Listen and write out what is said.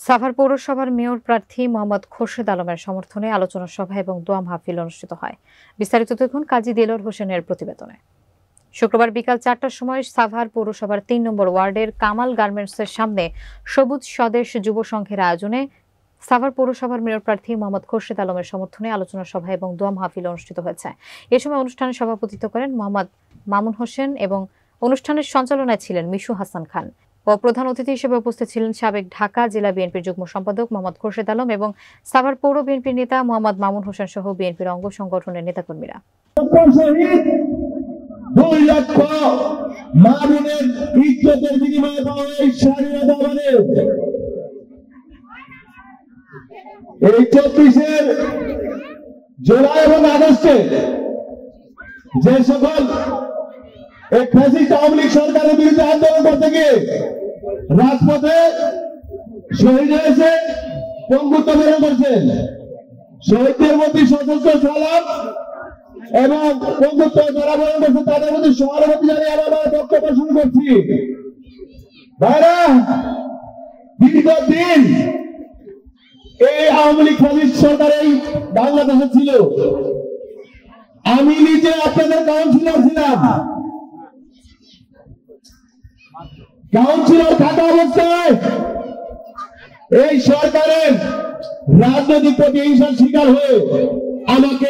সাভার পৌরসভার মেয়র প্রার্থী মোহাম্মদ খোরশেদ আলমের সমর্থনে আলোচনা সভা এবং দোয়া মাহফিল অনুষ্ঠিত হয়। বিস্তারিত দেখুন কাজী দেলোয়ার হোসেনের প্রতিবেদনে। শুক্রবার বিকাল ৪টার সময় সাভার পৌরসভার ৩ নম্বর ওয়ার্ডের কামাল গার্মেন্টসের সামনে সবুজ স্বদেশ যুব সংঘের আয়োজনে সাভার পৌরসভার মেয়র প্রার্থী মোহাম্মদ খোরশেদ আলমের সমর্থনে আলোচনা সভা এবং দোয়া মাহফিল অনুষ্ঠিত হয়েছে। এ সময় অনুষ্ঠানে সভাপতিত্ব করেন মোহাম্মদ মামুন হোসেন এবং অনুষ্ঠানের সঞ্চালনায় ছিলেন মিশু হাসান খান ও প্রধান অতিথি হিসেবে উপস্থিত ছিলেন সাবেক ঢাকা জেলা বিএনপির যুগ্ম সম্পাদক মোহাম্মদ খোরশেদ আলম এবং সাভার পৌর বিএনপির নেতা মোহাম্মদ মামুন হোসেন সহ বিএনপির অঙ্গ সংগঠনের নেতাকর্মীরা। এই 24 জুলাই এবং আগস্টে যে সকল ফ্যাসিস্ট আওয়ামী লীগ সরকারের বিরুদ্ধে আন্দোলন করতে গিয়ে রাজপথে শহীদ হয়েছে, পঙ্গুত্ব বরণ করছেন, শহীদদের মধ্যে সশস্ত্র সালাম এবং পঙ্গুত্ব যারা বরণ করছে তাদের মধ্যে সহানুভূতি জানিয়ে আমরা বক্তব্য শুরু করছি। ভাইরা, দীর্ঘদিন এই আওয়ামী লীগ ফ্যাসিস্ট সরকার এই বাংলাদেশে ছিল। আমি নিজে আপনাদের কাউন্সিলর ছিলাম। কাউন্সিলর থাকা অবস্থায় এই সরকারের রাজনৈতিক প্রতিহিংসার শিকার হয়ে আমাকে